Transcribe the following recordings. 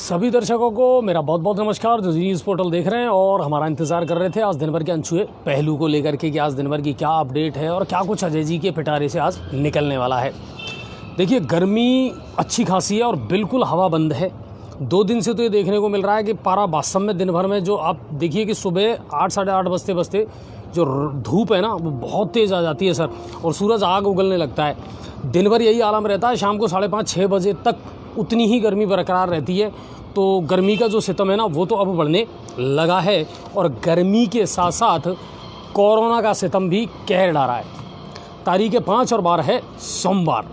सभी दर्शकों को मेरा बहुत बहुत नमस्कार जो न्यूज़ पोर्टल देख रहे हैं और हमारा इंतज़ार कर रहे थे आज दिन भर के अनछुए पहलू को लेकर के कि आज दिन भर की क्या अपडेट है और क्या कुछ अजय जी के पिटारे से आज निकलने वाला है। देखिए, गर्मी अच्छी खासी है और बिल्कुल हवा बंद है। 2 दिन से तो ये देखने को मिल रहा है कि पारा वास्तव में दिन भर में जो आप देखिए कि सुबह 8 साढ़े 8 बजते बजते जो धूप है ना वो बहुत तेज़ आ जाती है सर, और सूरज आग उगलने लगता है। दिन भर यही आलम रहता है, शाम को 5:30-6 बजे तक उतनी ही गर्मी बरकरार रहती है। तो गर्मी का जो सितम है ना वो तो अब बढ़ने लगा है और गर्मी के साथ साथ कोरोना का सितम भी कहर ढा रहा है। तारीख 5 और 12 है सोमवार।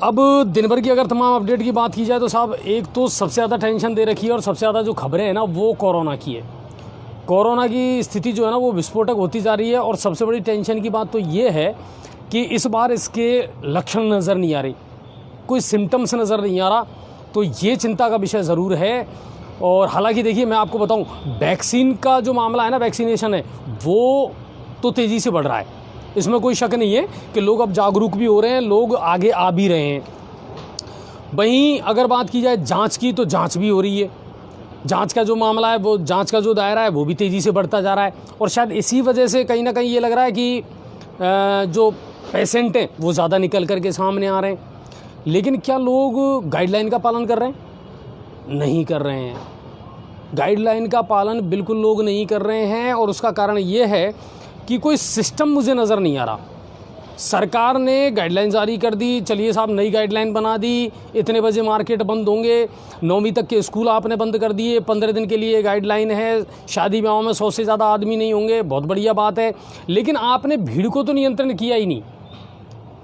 अब दिन भर की अगर तमाम अपडेट की बात की जाए तो साहब, एक तो सबसे ज़्यादा टेंशन दे रखी है और सबसे ज़्यादा जो खबरें हैं ना वो कोरोना की है। कोरोना की स्थिति जो है ना वो विस्फोटक होती जा रही है और सबसे बड़ी टेंशन की बात तो ये है कि इस बार इसके लक्षण नज़र नहीं आ रही, कोई सिम्टम्स नज़र नहीं आ रहा। तो ये चिंता का विषय ज़रूर है। और हालांकि देखिए, मैं आपको बताऊं, वैक्सीन का जो मामला है ना, वैक्सीनेशन है वो तो तेज़ी से बढ़ रहा है, इसमें कोई शक नहीं है कि लोग अब जागरूक भी हो रहे हैं, लोग आगे आ भी रहे हैं। वहीं अगर बात की जाए जांच की तो जांच भी हो रही है। जांच का जो मामला है, वो जांच का जो दायरा है वो भी तेज़ी से बढ़ता जा रहा है और शायद इसी वजह से कहीं ना कहीं ये लग रहा है कि जो पेशेंट हैं वो ज़्यादा निकल कर के सामने आ रहे हैं। लेकिन क्या लोग गाइडलाइन का पालन कर रहे हैं? नहीं कर रहे हैं। गाइडलाइन का पालन बिल्कुल लोग नहीं कर रहे हैं और उसका कारण ये है कि कोई सिस्टम मुझे नज़र नहीं आ रहा। सरकार ने गाइडलाइन जारी कर दी, चलिए साहब नई गाइडलाइन बना दी, इतने बजे मार्केट बंद होंगे, 9वीं तक के स्कूल आपने बंद कर दिए, 15 दिन के लिए गाइडलाइन है, शादी ब्याहों में 100 से ज़्यादा आदमी नहीं होंगे, बहुत बढ़िया बात है। लेकिन आपने भीड़ को तो नियंत्रण किया ही नहीं।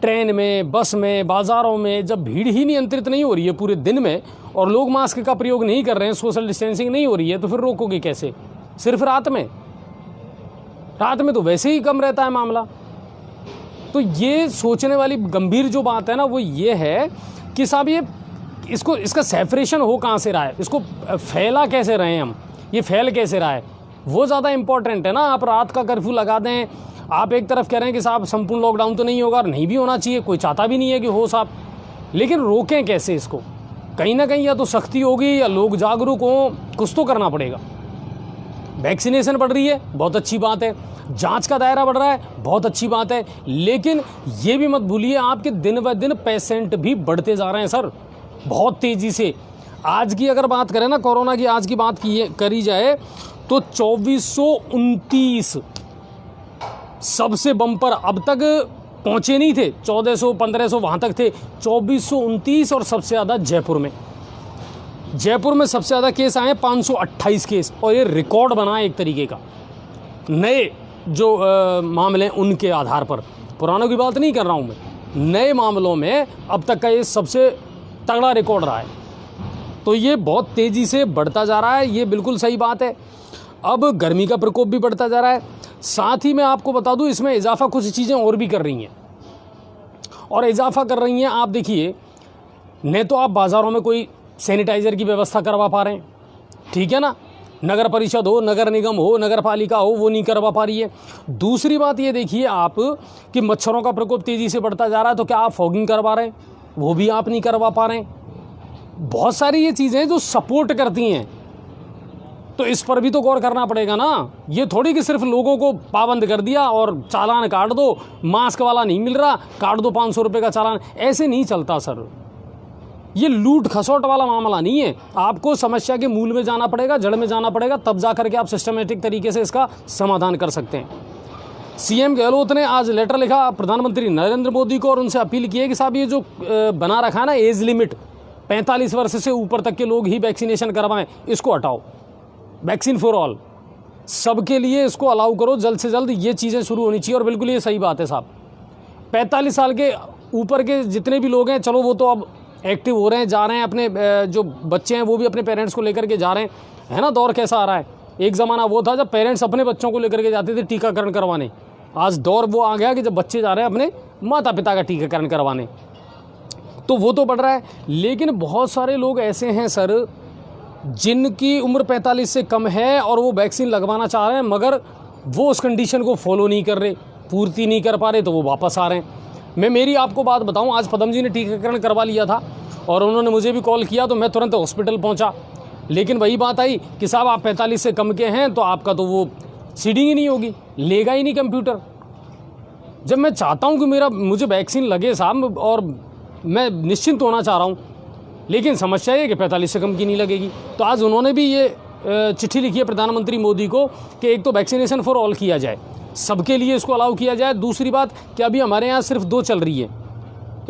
ट्रेन में, बस में, बाज़ारों में जब भीड़ ही नियंत्रित नहीं हो रही है पूरे दिन में और लोग मास्क का प्रयोग नहीं कर रहे हैं, सोशल डिस्टेंसिंग नहीं हो रही है, तो फिर रोकोगे कैसे? सिर्फ रात में? रात में तो वैसे ही कम रहता है मामला। तो ये सोचने वाली गंभीर जो बात है ना वो ये है कि साहब ये इसका सेपरेशन हो कहाँ से रहा है, इसको फैला कैसे रहे हैं हम, ये फैल कैसे रहा है, वो ज़्यादा इम्पोर्टेंट है ना। आप रात का कर्फ्यू लगा दें, आप एक तरफ कह रहे हैं कि साहब संपूर्ण लॉकडाउन तो नहीं होगा और नहीं भी होना चाहिए, कोई चाहता भी नहीं है कि हो साहब, लेकिन रोकें कैसे इसको? कहीं ना कहीं या तो सख्ती होगी या लोग जागरूक हों, कुछ तो करना पड़ेगा। वैक्सीनेशन बढ़ रही है, बहुत अच्छी बात है, जांच का दायरा बढ़ रहा है, बहुत अच्छी बात है, लेकिन ये भी मत भूलिए आपके दिन ब दिन पेशेंट भी बढ़ते जा रहे हैं सर, बहुत तेज़ी से। आज की अगर बात करें ना, कोरोना की आज की बात करी जाए तो 2429 सबसे बम्पर, अब तक पहुँचे नहीं थे, 1400-1500 वहाँ तक थे, 2429 और सबसे ज़्यादा जयपुर में सबसे ज़्यादा केस आए 528 केस और ये रिकॉर्ड बना है एक तरीके का। नए जो मामले हैं उनके आधार पर, पुरानों की बात नहीं कर रहा हूँ मैं, नए मामलों में अब तक का ये सबसे तगड़ा रिकॉर्ड रहा है। तो ये बहुत तेज़ी से बढ़ता जा रहा है, ये बिल्कुल सही बात है। अब गर्मी का प्रकोप भी बढ़ता जा रहा है। साथ ही मैं आपको बता दूं, इसमें इजाफा कुछ चीज़ें और भी कर रही हैं और इजाफा कर रही हैं। आप देखिए, न तो आप बाज़ारों में कोई सैनिटाइज़र की व्यवस्था करवा पा रहे हैं, ठीक है ना, नगर परिषद हो, नगर निगम हो, नगर पालिका हो, वो नहीं करवा पा रही है। दूसरी बात ये देखिए आप कि मच्छरों का प्रकोप तेज़ी से बढ़ता जा रहा है, तो क्या आप फॉगिंग करवा रहे हैं? वो भी आप नहीं करवा पा रहे हैं। बहुत सारी ये चीज़ें जो सपोर्ट करती हैं, तो इस पर भी तो गौर करना पड़ेगा ना। ये थोड़ी कि सिर्फ लोगों को पाबंद कर दिया और चालान काट दो, मास्क वाला नहीं मिल रहा काट दो 500 रुपये का चालान, ऐसे नहीं चलता सर। ये लूट खसोट वाला मामला नहीं है। आपको समस्या के मूल में जाना पड़ेगा, जड़ में जाना पड़ेगा, तब जा करके आप सिस्टमेटिक तरीके से इसका समाधान कर सकते हैं। सीएम गहलोत ने आज लेटर लिखा प्रधानमंत्री नरेंद्र मोदी को और उनसे अपील की है कि साहब ये जो बना रखा है ना एज लिमिट, 45 वर्ष से ऊपर तक के लोग ही वैक्सीनेशन करवाएं, इसको हटाओ। वैक्सीन फॉर ऑल, सबके लिए इसको अलाउ करो, जल्द से जल्द ये चीज़ें शुरू होनी चाहिए। और बिल्कुल ये सही बात है साहब, 45 साल के ऊपर के जितने भी लोग हैं, चलो वो तो अब एक्टिव हो रहे हैं, जा रहे हैं, अपने जो बच्चे हैं वो भी अपने पेरेंट्स को लेकर के जा रहे हैं, है ना। दौर कैसा आ रहा है, एक ज़माना वो था जब पेरेंट्स अपने बच्चों को लेकर के जाते थे टीकाकरण करवाने, आज दौर वो आ गया कि जब बच्चे जा रहे हैं अपने माता पिता का टीकाकरण करवाने, तो वो तो बढ़ रहा है। लेकिन बहुत सारे लोग ऐसे हैं सर जिनकी उम्र 45 से कम है और वो वैक्सीन लगवाना चाह रहे हैं, मगर वो उस कंडीशन को फॉलो नहीं कर रहे, पूर्ति नहीं कर पा रहे, तो वो वापस आ रहे हैं। मैं मेरी आपको बात बताऊं, आज पदम जी ने टीकाकरण करवा लिया था और उन्होंने मुझे भी कॉल किया तो मैं तुरंत हॉस्पिटल पहुंचा। लेकिन वही बात आई कि साहब आप 45 से कम के हैं तो आपका तो वो सीडिंग ही नहीं होगी, लेगा ही नहीं कंप्यूटर। जब मैं चाहता हूं कि मुझे वैक्सीन लगे साहब और मैं निश्चिंत होना चाह रहा हूं, लेकिन समस्या ये कि 45 से कम की नहीं लगेगी। तो आज उन्होंने भी ये चिट्ठी लिखी है प्रधानमंत्री मोदी को कि एक तो वैक्सीनेशन फॉर ऑल किया जाए, सबके लिए इसको अलाउ किया जाए। दूसरी बात कि अभी हमारे यहाँ सिर्फ 2 चल रही है,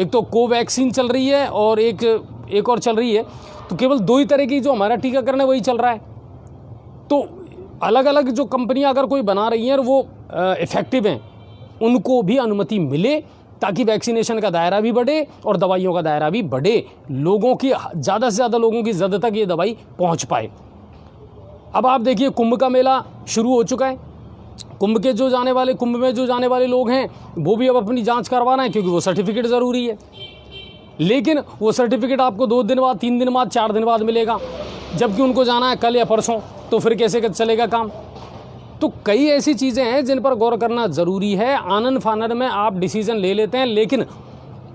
एक तो कोवैक्सीन चल रही है और एक और चल रही है। तो केवल 2 ही तरह की जो हमारा टीकाकरण है वही चल रहा है। तो अलग अलग जो कंपनियां अगर कोई बना रही हैं और वो इफेक्टिव हैं, उनको भी अनुमति मिले ताकि वैक्सीनेशन का दायरा भी बढ़े और दवाइयों का दायरा भी बढ़े, लोगों की ज़्यादा से ज़्यादा लोगों की जद तक ये दवाई पहुंच पाए। अब आप देखिए कुंभ का मेला शुरू हो चुका है। कुंभ में जो जाने वाले लोग हैं वो भी अब अपनी जांच करवा रहे हैं, क्योंकि वो सर्टिफिकेट ज़रूरी है। लेकिन वो सर्टिफिकेट आपको 2 दिन बाद, 3 दिन बाद, 4 दिन बाद मिलेगा, जबकि उनको जाना है कल या परसों। तो फिर कैसे चलेगा काम? तो कई ऐसी चीज़ें हैं जिन पर गौर करना ज़रूरी है। आनन फानन में आप डिसीज़न ले लेते हैं, लेकिन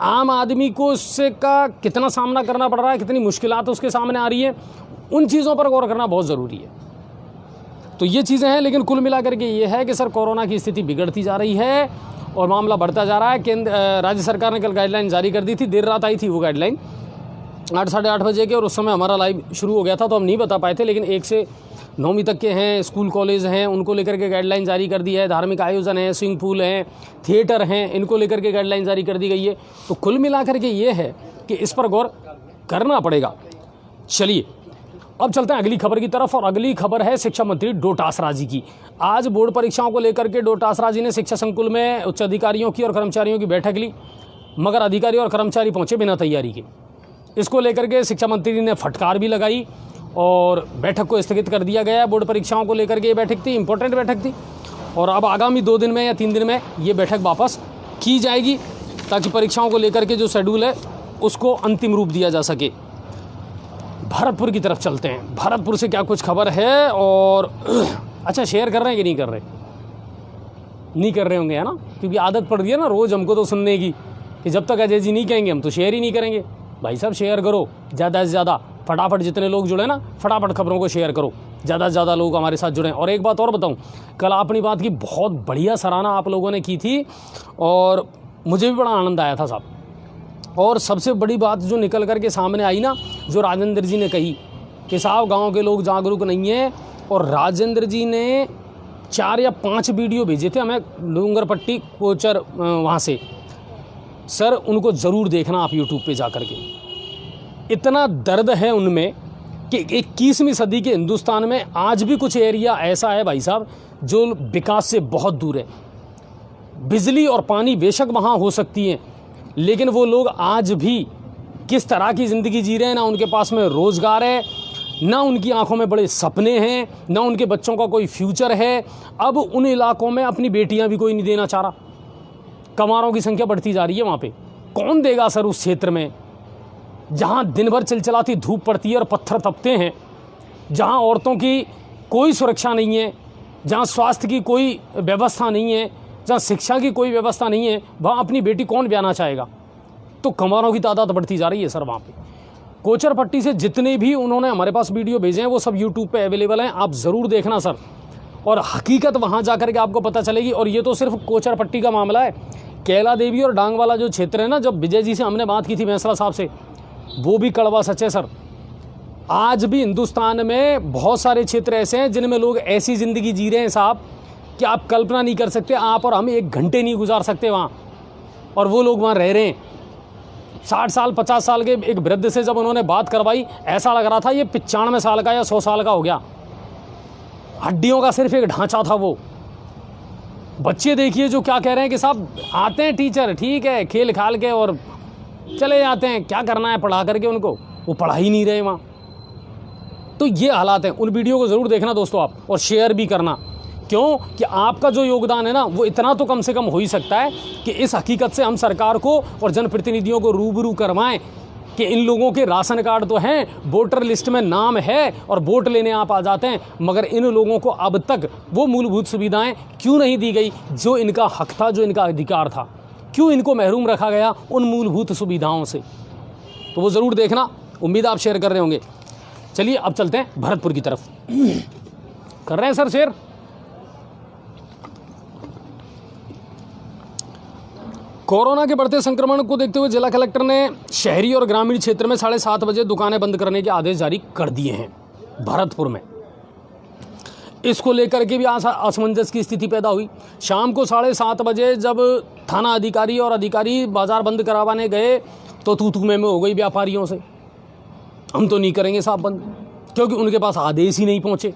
आम आदमी को उससे का कितना सामना करना पड़ रहा है, कितनी मुश्किलात उसके सामने आ रही है, उन चीज़ों पर गौर करना बहुत ज़रूरी है। तो ये चीज़ें हैं, लेकिन कुल मिलाकर के ये है कि सर कोरोना की स्थिति बिगड़ती जा रही है और मामला बढ़ता जा रहा है। राज्य सरकार ने कल गाइडलाइन जारी कर दी थी, देर रात आई थी वो गाइडलाइन 8 साढ़े 8 बजे के, और उस समय हमारा लाइव शुरू हो गया था तो हम नहीं बता पाए थे। लेकिन 1 से 9वीं तक के हैं, स्कूल कॉलेज हैं, उनको लेकर के गाइडलाइन जारी कर दी है। धार्मिक आयोजन हैं, स्विमिंग पूल हैं, थिएटर हैं, इनको लेकर के गाइडलाइन जारी कर दी गई है। तो कुल मिलाकर के ये है कि इस पर गौर करना पड़ेगा। चलिए अब चलते हैं अगली खबर की तरफ, और अगली खबर है शिक्षा मंत्री डोटासरा जी की। आज बोर्ड परीक्षाओं को लेकर के डोटासरा जी ने शिक्षा संकुल में उच्च अधिकारियों की और कर्मचारियों की बैठक ली, मगर अधिकारी और कर्मचारी पहुंचे बिना तैयारी के। इसको लेकर के शिक्षा मंत्री ने फटकार भी लगाई और बैठक को स्थगित कर दिया गया। बोर्ड परीक्षाओं को लेकर के ये बैठक थी, इंपॉर्टेंट बैठक थी, और अब आगामी 2 दिन में या 3 दिन में ये बैठक वापस की जाएगी ताकि परीक्षाओं को लेकर के जो शेड्यूल है उसको अंतिम रूप दिया जा सके। भरतपुर की तरफ चलते हैं। भरतपुर से क्या कुछ खबर है, और अच्छा शेयर कर रहे हैं कि नहीं कर रहे? नहीं कर रहे होंगे, है ना, क्योंकि आदत पड़ गई है ना रोज़ हमको तो सुनने की कि जब तक अजय जी नहीं कहेंगे हम तो शेयर ही नहीं करेंगे। भाई साहब शेयर करो ज़्यादा से ज़्यादा, फटाफट जितने लोग जुड़े ना फटाफट खबरों को शेयर करो, ज़्यादा से ज़्यादा लोग हमारे साथ जुड़ें। और एक बात और बताऊं, कल अपनी बात की बहुत बढ़िया सराहना आप लोगों ने की थी और मुझे भी बड़ा आनंद आया था साहब। और सबसे बड़ी बात जो निकल कर के सामने आई ना, जो राजेंद्र जी ने कही कि साहब गाँव के लोग जागरूक नहीं हैं, और राजेंद्र जी ने 4 या 5 वीडियो भेजे थे हमें डूंगरपट्टी कोचर वहाँ से। सर उनको ज़रूर देखना आप यूट्यूब पे जा कर के। इतना दर्द है उनमें कि 21वीं सदी के हिंदुस्तान में आज भी कुछ एरिया ऐसा है भाई साहब जो विकास से बहुत दूर है। बिजली और पानी बेशक वहाँ हो सकती हैं, लेकिन वो लोग आज भी किस तरह की ज़िंदगी जी रहे हैं, ना उनके पास में रोज़गार है, ना उनकी आंखों में बड़े सपने हैं, ना उनके बच्चों का कोई फ्यूचर है। अब उन इलाकों में अपनी बेटियां भी कोई नहीं देना चाह रहा। कमारों की संख्या बढ़ती जा रही है वहाँ पे। कौन देगा सर उस क्षेत्र में जहाँ दिन भर चिलचिलाती धूप पड़ती है और पत्थर तपते हैं, जहाँ औरतों की कोई सुरक्षा नहीं है, जहाँ स्वास्थ्य की कोई व्यवस्था नहीं है, जहाँ शिक्षा की कोई व्यवस्था नहीं है, वहाँ अपनी बेटी कौन ब्याना चाहेगा? तो कमारों की तादाद बढ़ती जा रही है सर वहाँ पे। कोचरपट्टी से जितने भी उन्होंने हमारे पास वीडियो भेजे हैं वो सब यूट्यूब पे अवेलेबल हैं, आप ज़रूर देखना सर, और हकीकत वहाँ जा कर के आपको पता चलेगी। और ये तो सिर्फ कोचरपट्टी का मामला है, कैला देवी और डांग वाला जो क्षेत्र है ना, जब विजय जी से हमने बात की थी बैंसला साहब से, वो भी कड़वा सच है सर। आज भी हिंदुस्तान में बहुत सारे क्षेत्र ऐसे हैं जिनमें लोग ऐसी ज़िंदगी जी रहे हैं साहब कि आप कल्पना नहीं कर सकते। आप और हम 1 घंटे नहीं गुजार सकते वहाँ, और वो लोग वहाँ रह रहे हैं। 60 साल 50 साल के एक वृद्ध से जब उन्होंने बात करवाई, ऐसा लग रहा था ये 95 साल का या 100 साल का हो गया। हड्डियों का सिर्फ एक ढांचा था वो। बच्चे देखिए जो क्या कह रहे हैं कि साहब आते हैं टीचर, ठीक है, खेल खाल के और चले जाते हैं, क्या करना है पढ़ा करके उनको, वो पढ़ा ही नहीं रहे वहाँ। तो ये हालात हैं। उन वीडियो को ज़रूर देखना दोस्तों आप, और शेयर भी करना। क्यों कि आपका जो योगदान है ना, वो इतना तो कम से कम हो ही सकता है कि इस हकीकत से हम सरकार को और जनप्रतिनिधियों को रूबरू करवाएं कि इन लोगों के राशन कार्ड तो हैं, वोटर लिस्ट में नाम है और वोट लेने आप आ जाते हैं, मगर इन लोगों को अब तक वो मूलभूत सुविधाएं क्यों नहीं दी गई जो इनका हक था, जो इनका अधिकार था? क्यों इनको महरूम रखा गया उन मूलभूत सुविधाओं से? तो वो ज़रूर देखना, उम्मीद आप शेयर कर रहे होंगे। चलिए अब चलते हैं भरतपुर की तरफ। कर रहे हैं सर शेयर। कोरोना के बढ़ते संक्रमण को देखते हुए जिला कलेक्टर ने शहरी और ग्रामीण क्षेत्र में 7:30 बजे दुकानें बंद करने के आदेश जारी कर दिए हैं भरतपुर में। इसको लेकर के भी असमंजस की स्थिति पैदा हुई। शाम को 7:30 बजे जब थाना अधिकारी और अधिकारी बाजार बंद करवाने गए तो तू में हो गई व्यापारियों से, हम तो नहीं करेंगे साहब बंद, क्योंकि उनके पास आदेश ही नहीं पहुंचे।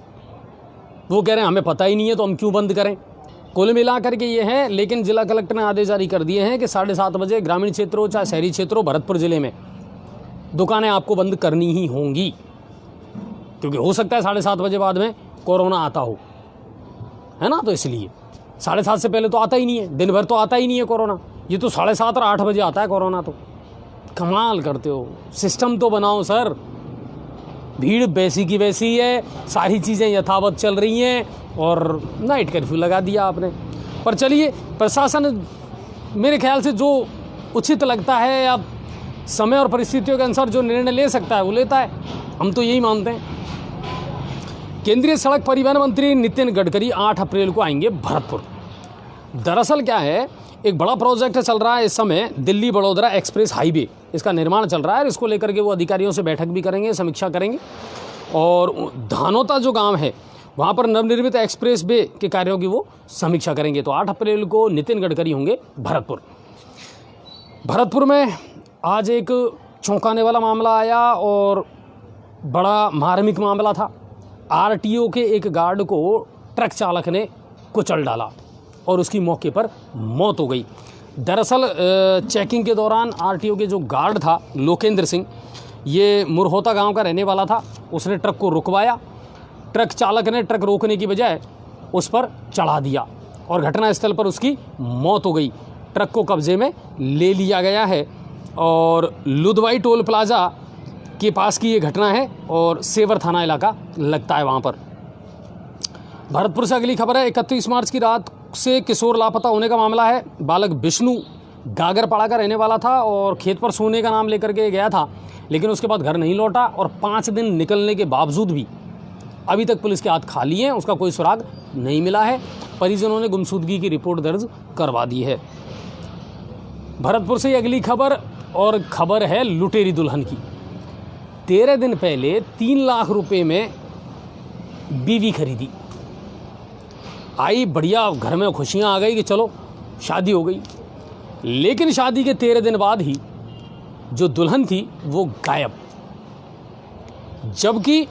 वो कह रहे हैं हमें पता ही नहीं है तो हम क्यों बंद करें। कुल मिला करके ये है, लेकिन जिला कलेक्टर ने आदेश जारी कर दिए हैं कि 7:30 बजे ग्रामीण क्षेत्र हो चाहे शहरी क्षेत्र हो, भरतपुर जिले में दुकानें आपको बंद करनी ही होंगी, क्योंकि हो सकता है 7:30 बजे बाद में कोरोना आता हो, है ना। तो इसलिए 7:30 से पहले तो आता ही नहीं है, दिन भर तो आता ही नहीं है कोरोना। ये तो 7:30 और 8 बजे आता है कोरोना। तो कमाल करते हो, सिस्टम तो बनाओ सर। भीड़ वैसी की वैसी है, सारी चीज़ें यथावत चल रही हैं और नाइट कर्फ्यू लगा दिया आपने। पर चलिए, प्रशासन मेरे ख्याल से जो उचित लगता है या समय और परिस्थितियों के अनुसार जो निर्णय ले सकता है वो लेता है, हम तो यही मानते हैं। केंद्रीय सड़क परिवहन मंत्री नितिन गडकरी 8 अप्रैल को आएंगे भरतपुर। दरअसल क्या है, एक बड़ा प्रोजेक्ट चल रहा है इस समय, दिल्ली बड़ौदा एक्सप्रेस हाईवे, इसका निर्माण चल रहा है। इसको लेकर के वो अधिकारियों से बैठक भी करेंगे, समीक्षा करेंगे। और धानोता जो गांव है वहाँ पर नवनिर्मित एक्सप्रेस वे के कार्यों की वो समीक्षा करेंगे। तो 8 अप्रैल को नितिन गडकरी होंगे भरतपुर में। आज एक चौंकाने वाला मामला आया और बड़ा मार्मिक मामला था। आरटीओ के एक गार्ड को ट्रक चालक ने कुचल डाला और उसकी मौके पर मौत हो गई। दरअसल चेकिंग के दौरान आरटीओ के जो गार्ड था लोकेंद्र सिंह, ये मुरहोता गांव का रहने वाला था। उसने ट्रक को रुकवाया, ट्रक चालक ने ट्रक रोकने की बजाय उस पर चढ़ा दिया और घटनास्थल पर उसकी मौत हो गई। ट्रक को कब्जे में ले लिया गया है और लुधवाई टोल प्लाजा के पास की ये घटना है और सेवर थाना इलाका लगता है वहाँ पर। भरतपुर से अगली खबर है। 31 मार्च की रात से किशोर लापता होने का मामला है। बालक विष्णु गागरपाड़ा का रहने वाला था और खेत पर सोने का नाम लेकर के गया था, लेकिन उसके बाद घर नहीं लौटा और 5 दिन निकलने के बावजूद भी अभी तक पुलिस के हाथ खाली हैं। उसका कोई सुराग नहीं मिला है। परिजनों ने गुमशुदगी की रिपोर्ट दर्ज करवा दी है। भरतपुर से अगली खबर, और खबर है लुटेरी दुल्हन की। 13 दिन पहले 3 लाख रुपए में बीवी खरीदी। आई बढ़िया, घर में खुशियां आ गई कि चलो शादी हो गई। लेकिन शादी के 13 दिन बाद ही जो दुल्हन थी वो गायब, जबकि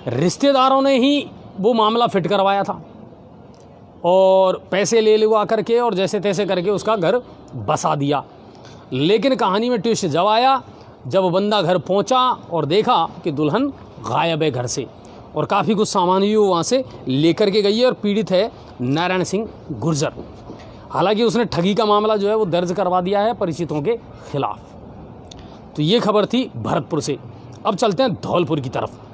रिश्तेदारों ने ही वो मामला फिट करवाया था और पैसे ले लुआ करके और जैसे तैसे करके उसका घर बसा दिया। लेकिन कहानी में ट्विस्ट जब आया, जब बंदा घर पहुंचा और देखा कि दुल्हन गायब है घर से और काफ़ी कुछ सामान भी वो वहाँ से लेकर के गई है। और पीड़ित है नारायण सिंह गुर्जर। हालांकि उसने ठगी का मामला जो है वो दर्ज करवा दिया है परिचितों के खिलाफ। तो ये खबर थी भरतपुर से। अब चलते हैं धौलपुर की तरफ।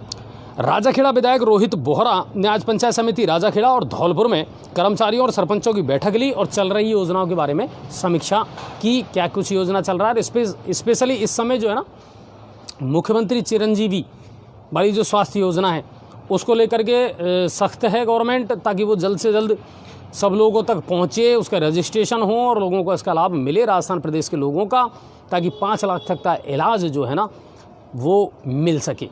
राजाखेड़ा विधायक रोहित बोहरा ने आज पंचायत समिति राजाखेड़ा और धौलपुर में कर्मचारियों और सरपंचों की बैठक ली और चल रही योजनाओं के बारे में समीक्षा की। क्या कुछ योजना चल रहा है, स्पेशली इस समय जो है ना मुख्यमंत्री चिरंजीवी वाली जो स्वास्थ्य योजना है उसको लेकर के सख्त है गवर्नमेंट, ताकि वो जल्द से जल्द सब लोगों तक पहुँचे, उसका रजिस्ट्रेशन हो और लोगों को इसका लाभ मिले, राजस्थान प्रदेश के लोगों का, ताकि 5 लाख तक का इलाज जो है ना वो मिल सके।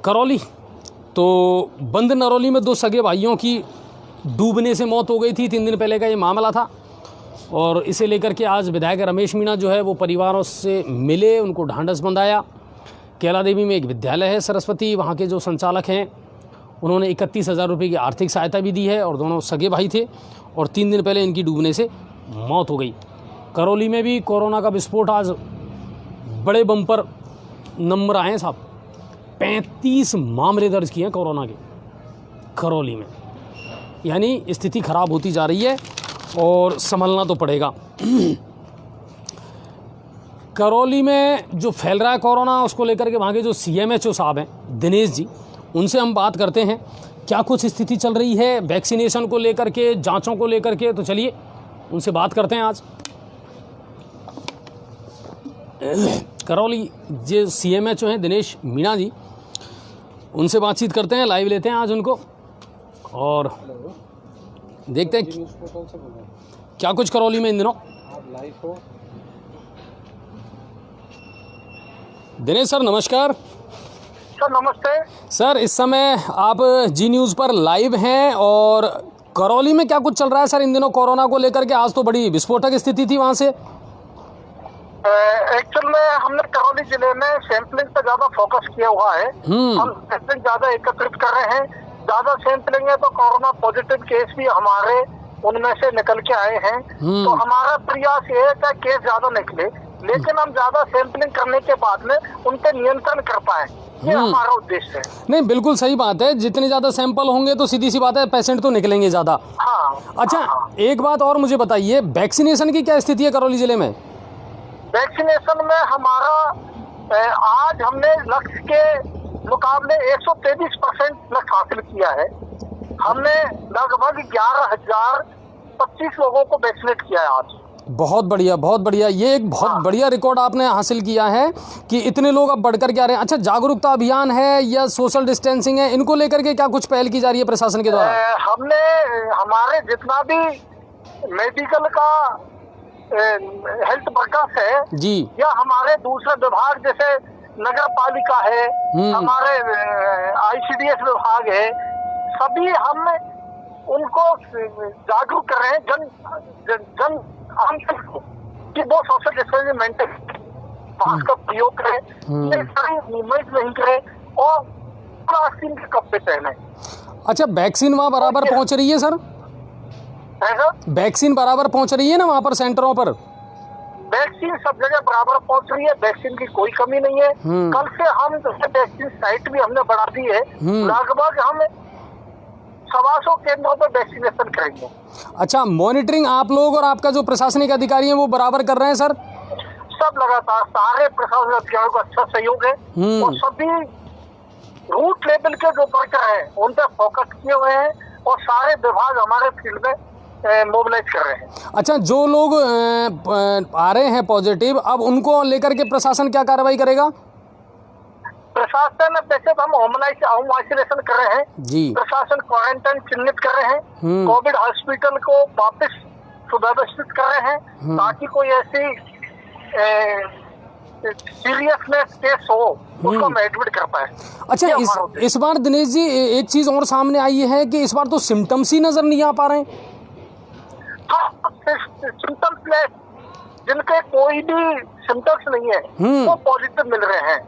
करौली, तो बंद नरौली में 2 सगे भाइयों की डूबने से मौत हो गई थी। 3 दिन पहले का ये मामला था और इसे लेकर के आज विधायक रमेश मीणा जो है वो परिवारों से मिले, उनको ढांढस बंधाया। कैला देवी में एक विद्यालय है सरस्वती, वहाँ के जो संचालक हैं उन्होंने 31,000 रुपये की आर्थिक सहायता भी दी है और दोनों सगे भाई थे और 3 दिन पहले इनकी डूबने से मौत हो गई। करौली में भी कोरोना का विस्फोट, आज बड़े बम्पर नंबर आए हैं साहब। 35 मामले दर्ज किए हैं कोरोना के करौली में। यानी स्थिति खराब होती जा रही है और संभलना तो पड़ेगा। करौली में जो फैल रहा है कोरोना, उसको लेकर के वहाँ के जो CMHO साहब हैं दिनेश जी, उनसे हम बात करते हैं क्या कुछ स्थिति चल रही है वैक्सीनेशन को लेकर के, जांचों को लेकर के। तो चलिए उनसे बात करते हैं आज। करौली जो CMHO हैं दिनेश मीणा जी, उनसे बातचीत करते हैं, लाइव लेते हैं आज उनको और देखते हैं क्या कुछ करौली में इन दिनों। दिनेश सर नमस्कार। सर नमस्ते। सर इस समय आप जी न्यूज़ पर लाइव हैं और करौली में क्या कुछ चल रहा है सर इन दिनों कोरोना को लेकर के? आज तो बड़ी विस्फोटक स्थिति थी वहाँ से। एक्चुअल में हमने करौली जिले में सैंपलिंग पे ज्यादा फोकस किया हुआ है। हम सैंपलिंग ज्यादा एकत्रित कर रहे हैं। ज्यादा सैंपलिंग है तो कोरोना पॉजिटिव केस भी हमारे उनमें से निकल के आए हैं। तो हमारा प्रयास ये है कि केस ज्यादा निकले, लेकिन हम ज्यादा सैंपलिंग करने के बाद में उन पे नियंत्रण कर पाए, ये हमारा उद्देश्य है। नहीं बिल्कुल सही बात है, जितने ज्यादा सैंपल होंगे तो सीधी सी बात है पेशेंट तो निकलेंगे ज्यादा। हाँ। अच्छा एक बात और मुझे बताइए, वैक्सीनेशन की क्या स्थिति है करौली जिले में? वैक्सीनेशन में हमारा आज हमने लक्ष्य के मुकाबले 123% लक्ष्य हासिल किया है। हमने लगभग 11,025 लोगों को वैक्सीनेट किया है आज। बहुत बढ़िया, बहुत बढ़िया। ये एक बहुत बढ़िया रिकॉर्ड आपने हासिल किया है कि इतने लोग अब बढ़कर के आ रहे हैं। अच्छा जागरूकता अभियान है या सोशल डिस्टेंसिंग है, इनको लेकर के क्या कुछ पहल की जा रही है प्रशासन के द्वारा? हमने हमारे जितना भी मेडिकल का हेल्थ वर्कर्स है जी, या हमारे दूसरे विभाग जैसे नगर पालिका है, हमारे ICDS विभाग है, सभी हम उनको जागरूक कर रहे हैं जन आम को कि वो सोशल डिस्टेंसिंग मेंटेन मास्क का प्रयोग करें, मूवमेंट नहीं करें और प्लास्टिक के कपड़े पहने। अच्छा वैक्सीन वहाँ बराबर पहुँच रही है सर? वैक्सीन बराबर पहुंच रही है ना वहाँ पर सेंटरों पर? वैक्सीन सब जगह बराबर पहुंच रही है, वैक्सीन की कोई कमी नहीं है। कल से हम वैक्सीन साइट भी हमने बढ़ा दी है, लगभग हम 125 केंद्रों पर वैक्सीनेशन करेंगे। अच्छा मॉनिटरिंग आप लोग और आपका जो प्रशासनिक अधिकारी है वो बराबर कर रहे हैं सर? सब लगातार सारे प्रशासनिक अधिकारियों का अच्छा सहयोग है और सभी रूट लेवल के जो वर्कर हैं उन पर फोकस किए हुए हैं और सारे विभाग हमारे फील्ड में मोबिलाइज कर रहे हैं। अच्छा जो लोग आ रहे हैं पॉजिटिव, अब उनको लेकर के प्रशासन क्या कार्रवाई करेगा? प्रशासन वैसे तो हम होम आइसोलेशन कर रहे हैं जी, प्रशासन क्वारंटाइन चिन्हित कर रहे हैं, कोविड हॉस्पिटल को वापस सुव्यवस्थित कर रहे हैं ताकि कोई ऐसी सीरियसनेस केस हो उसको हम एडमिट कर पाए। अच्छा इस बार दिनेश जी एक चीज और सामने आई है कि इस बार तो सिम्टम्स ही नजर नहीं आ पा रहे हैं। सिम्टम्स में जिनके कोई भी सिम्टम्स नहीं है वो पॉजिटिव मिल रहे हैं।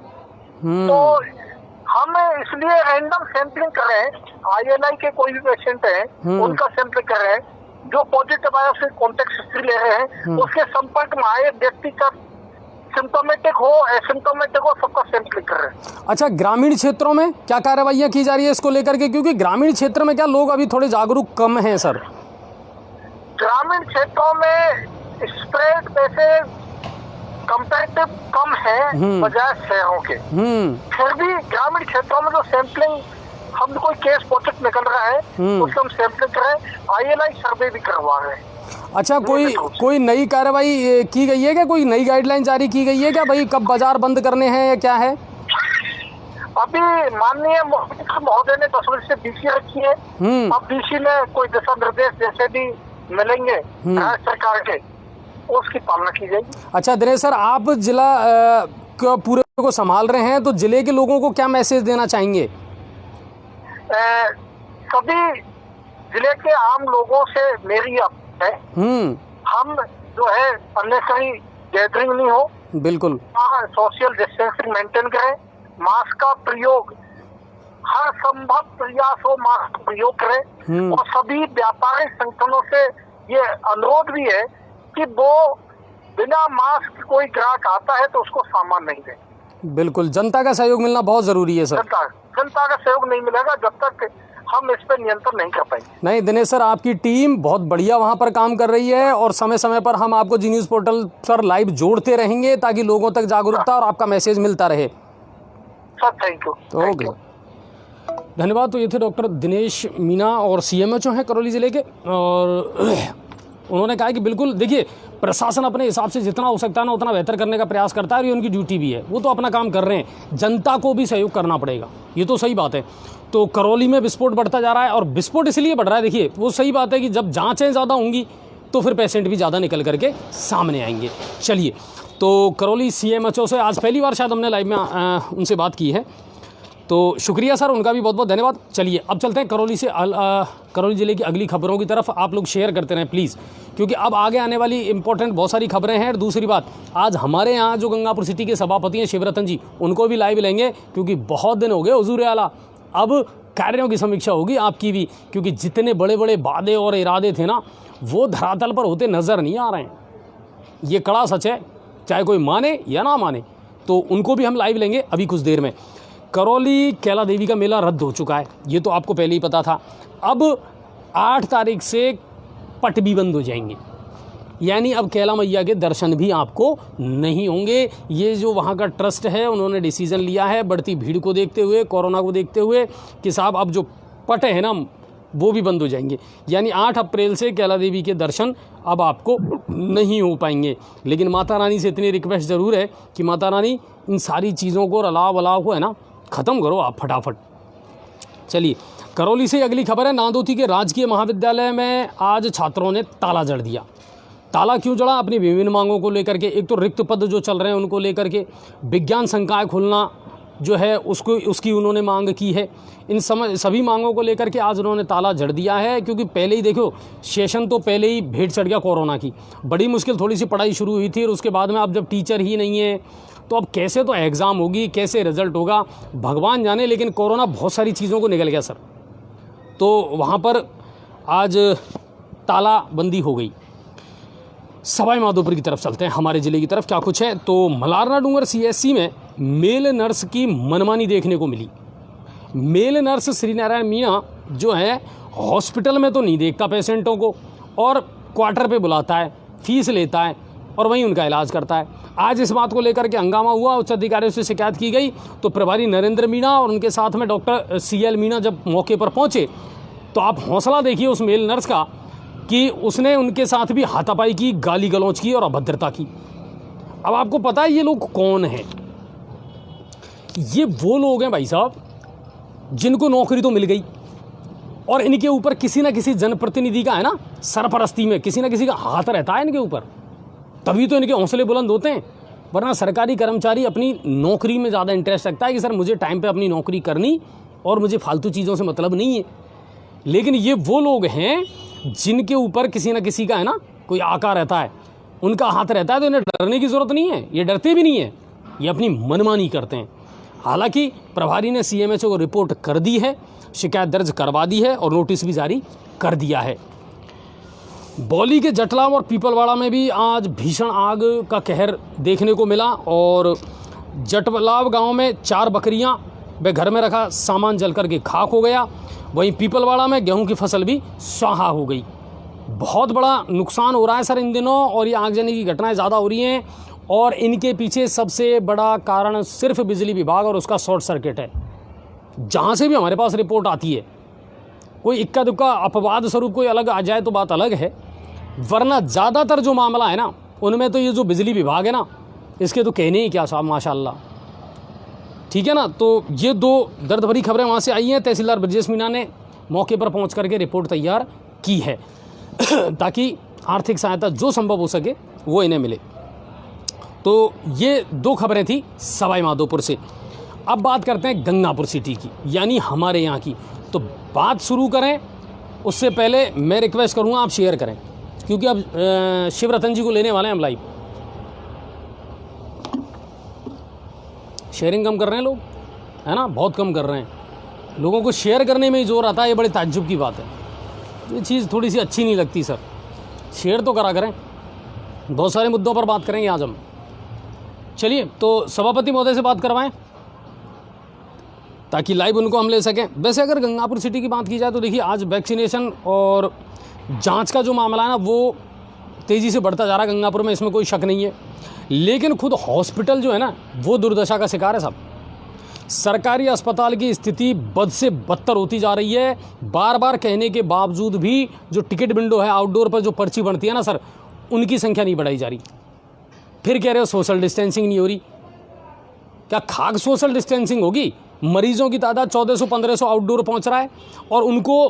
तो हम इसलिए रैंडम सैंपलिंग कर रहे हैं। INI के कोई भी पेशेंट हैं उनका सैंपलिंग कर रहे हैं, जो पॉजिटिव आया उससे कॉन्टेक्ट हिस्ट्री ले रहे हैं, उसके संपर्क में आए व्यक्ति का सिम्टोमेटिक हो एसिम्टोमेटिक हो सबका सैंपलिंग कर रहे हैं। अच्छा ग्रामीण क्षेत्रों में क्या कार्रवाइयाँ की जा रही है इसको लेकर के, क्योंकि ग्रामीण क्षेत्र में क्या लोग अभी थोड़े जागरूक कम हैं सर? ग्रामीण क्षेत्रों में स्प्रेड वैसे कंपैरेटिव कम है बजाय शहरों के। फिर भी ग्रामीण क्षेत्रों में जो सैंपलिंग हम कोई केस पॉजिटिव निकल रहा है उसको हम सैंपलिंग कर रहे हैं, INI सर्वे भी करवा रहे हैं। अच्छा कोई नई कार्रवाई की गई है क्या? कोई नई गाइडलाइन जारी की गई है क्या भाई, कब बाजार बंद करने हैं या क्या है? अभी माननीय महोदय ने 10 बजे से BC रखी है। अब BC में कोई दिशा निर्देश जैसे भी मिलेंगे राज्य सरकार के उसकी पालना की जाएगी। अच्छा दिनेश सर आप जिला पूरे को संभाल रहे हैं तो जिले के लोगों को क्या मैसेज देना चाहेंगे? सभी जिले के आम लोगों से मेरी अपील है, हम जो है अननेसेसरी गैदरिंग नहीं हो, बिल्कुल सोशल डिस्टेंसिंग मेंटेन करें, मास्क का प्रयोग हर संभव प्रयास हो मास्क प्रयोग करें और सभी व्यापारिक संगठनों से ये अनुरोध भी है कि वो बिना मास्क कोई ग्राहक आता है तो उसको सामान नहीं दें। बिल्कुल जनता का सहयोग मिलना बहुत जरूरी है सर। जनता का सहयोग नहीं मिलेगा जब तक हम इस पर नियंत्रण नहीं कर पाएंगे। नहीं दिनेश सर आपकी टीम बहुत बढ़िया वहां पर काम कर रही है और समय समय पर हम आपको जी न्यूज़ पोर्टल पर लाइव जोड़ते रहेंगे ताकि लोगों तक जागरूकता और आपका मैसेज मिलता रहे। Sir thank you. ओके धन्यवाद। तो ये थे डॉक्टर दिनेश मीणा और CMHO हैं करौली ज़िले के। और उन्होंने कहा कि बिल्कुल देखिए, प्रशासन अपने हिसाब से जितना हो सकता है ना उतना बेहतर करने का प्रयास करता है, और ये उनकी ड्यूटी भी है, वो तो अपना काम कर रहे हैं, जनता को भी सहयोग करना पड़ेगा, ये तो सही बात है। तो करौली में विस्फोट बढ़ता जा रहा है, और विस्फोट इसलिए बढ़ रहा है, देखिए वो सही बात है कि जब जाँचें ज़्यादा होंगी तो फिर पेशेंट भी ज़्यादा निकल करके सामने आएंगे। चलिए, तो करौली CMHO से आज पहली बार शायद हमने लाइव में उनसे बात की है, तो शुक्रिया सर, उनका भी बहुत बहुत धन्यवाद। चलिए अब चलते हैं करौली से करौली ज़िले की अगली खबरों की तरफ। आप लोग शेयर करते रहें प्लीज़, क्योंकि अब आगे आने वाली इंपॉर्टेंट बहुत सारी खबरें हैं। और दूसरी बात, आज हमारे यहाँ जो गंगापुर सिटी के सभापति हैं शिवरतन जी, उनको भी लाइव लेंगे, क्योंकि बहुत दिन हो गए हुजूर आला। अब कार्यों की समीक्षा होगी आपकी भी, क्योंकि जितने बड़े बड़े वादे और इरादे थे ना, वो धरातल पर होते नज़र नहीं आ रहे हैं। ये कड़ा सच है, चाहे कोई माने या ना माने। तो उनको भी हम लाइव लेंगे अभी कुछ देर में। करौली कैला देवी का मेला रद्द हो चुका है, ये तो आपको पहले ही पता था। अब 8 तारीख से पट भी बंद हो जाएंगे, यानी अब कैला मैया के दर्शन भी आपको नहीं होंगे। ये जो वहाँ का ट्रस्ट है, उन्होंने डिसीज़न लिया है बढ़ती भीड़ को देखते हुए, कोरोना को देखते हुए, कि साहब अब जो पट है ना वो भी बंद हो जाएंगे। यानी 8 अप्रैल से कैला देवी के दर्शन अब आपको नहीं हो पाएंगे। लेकिन माता रानी से इतनी रिक्वेस्ट ज़रूर है कि माता रानी इन सारी चीज़ों को, रलाव वलाव को है ना, ख़त्म करो आप फटाफट। चलिए, करौली से अगली खबर है। नांदोती के राजकीय महाविद्यालय में आज छात्रों ने ताला जड़ दिया। ताला क्यों जड़ा? अपनी विभिन्न मांगों को लेकर के। एक तो रिक्त पद जो चल रहे हैं उनको लेकर के, विज्ञान संकाय खुलना जो है उसकी उन्होंने मांग की है। इन सभी मांगों को लेकर के आज उन्होंने ताला जड़ दिया है, क्योंकि पहले ही देखो, सेशन तो पहले ही भेंट चढ़ गया कोरोना की। बड़ी मुश्किल थोड़ी सी पढ़ाई शुरू हुई थी, और उसके बाद में अब जब टीचर ही नहीं है तो अब कैसे तो एग्ज़ाम होगी, कैसे रिजल्ट होगा, भगवान जाने। लेकिन कोरोना बहुत सारी चीज़ों को निकल गया सर, तो वहाँ पर आज तालाबंदी हो गई। सवाई माधोपुर की तरफ चलते हैं, हमारे ज़िले की तरफ क्या कुछ है। तो मलारना डूंगर CSC में मेल नर्स की मनमानी देखने को मिली। मेल नर्स श्रीनारायण मीणा जो है हॉस्पिटल में तो नहीं देखता पेशेंटों को, और क्वार्टर पे बुलाता है, फीस लेता है और वहीं उनका इलाज करता है। आज इस बात को लेकर के हंगामा हुआ, उच्च अधिकारियों से शिकायत की गई। तो प्रभारी नरेंद्र मीणा और उनके साथ में डॉक्टर CL मीणा जब मौके पर पहुँचे, तो आप हौसला देखिए उस मेल नर्स का कि उसने उनके साथ भी हाथापाई की, गाली गलौज की और अभद्रता की। अब आपको पता है ये लोग कौन हैं? ये वो लोग हैं भाई साहब जिनको नौकरी तो मिल गई, और इनके ऊपर किसी ना किसी जनप्रतिनिधि का है ना सरपरस्ती में किसी ना किसी का हाथ रहता है इनके ऊपर, तभी तो इनके हौसले बुलंद होते हैं। वरना सरकारी कर्मचारी अपनी नौकरी में ज़्यादा इंटरेस्ट रखता है कि सर मुझे टाइम पे अपनी नौकरी करनी और मुझे फालतू चीज़ों से मतलब नहीं है। लेकिन ये वो लोग हैं जिनके ऊपर किसी ना किसी का है ना कोई आका रहता है, उनका हाथ रहता है, तो इन्हें डरने की ज़रूरत नहीं है। ये डरते भी नहीं है, ये अपनी मनमानी करते हैं। हालांकि प्रभारी ने CMHO को रिपोर्ट कर दी है, शिकायत दर्ज करवा दी है और नोटिस भी जारी कर दिया है। बौली के जटलाम और पीपलवाड़ा में भी आज भीषण आग का कहर देखने को मिला, और जटलाव गांव में 4 बकरियां व घर में रखा सामान जल करके खाक हो गया। वहीं पीपलवाड़ा में गेहूं की फसल भी स्वाहा हो गई। बहुत बड़ा नुकसान हो रहा है सर इन दिनों, और ये आगजनी की घटनाएं ज़्यादा हो रही हैं, और इनके पीछे सबसे बड़ा कारण सिर्फ बिजली विभाग और उसका शॉर्ट सर्किट है। जहाँ से भी हमारे पास रिपोर्ट आती है, कोई इक्का दुक्का अपवाद स्वरूप कोई अलग आ जाए तो बात अलग है, वरना ज़्यादातर जो मामला है ना उनमें तो ये जो बिजली विभाग है ना, इसके तो कहने ही क्या साहब, माशाल्लाह। ठीक है ना। तो ये 2 दर्द भरी खबरें वहाँ से आई हैं। तहसीलदार ब्रजेश मीणा ने मौके पर पहुँच करके रिपोर्ट तैयार की है ताकि आर्थिक सहायता जो संभव हो सके वो इन्हें मिले। तो ये 2 खबरें थी सवाई माधोपुर से। अब बात करते हैं गंगापुर सिटी की, यानी हमारे यहाँ की। तो बात शुरू करें उससे पहले मैं रिक्वेस्ट करूँगा आप शेयर करें, क्योंकि अब शिवरतन जी को लेने वाले हैं हम लाइव। शेयरिंग कम कर रहे हैं लोग, है ना, बहुत कम कर रहे हैं। लोगों को शेयर करने में ही जोर आता है, ये बड़े ताज्जुब की बात है। ये चीज़ थोड़ी सी अच्छी नहीं लगती सर, शेयर तो करा करें। बहुत सारे मुद्दों पर बात करेंगे आज हम। चलिए, तो सभापति महोदय से बात करवाएं ताकि लाइव उनको हम ले सकें। वैसे अगर गंगापुर सिटी की बात की जाए तो देखिए, आज वैक्सीनेशन और जांच का जो मामला है ना वो तेज़ी से बढ़ता जा रहा है गंगापुर में, इसमें कोई शक नहीं है। लेकिन खुद हॉस्पिटल जो है ना वो दुर्दशा का शिकार है साहब। सरकारी अस्पताल की स्थिति बद से बदतर होती जा रही है। बार बार कहने के बावजूद भी जो टिकट विंडो है, आउटडोर पर जो पर्ची बनती है ना सर, उनकी संख्या नहीं बढ़ाई जा रही। फिर कह रहे हो सोशल डिस्टेंसिंग नहीं हो रही। क्या खाक सोशल डिस्टेंसिंग होगी? मरीजों की तादाद 1400-1500 आउटडोर पहुंच रहा है और उनको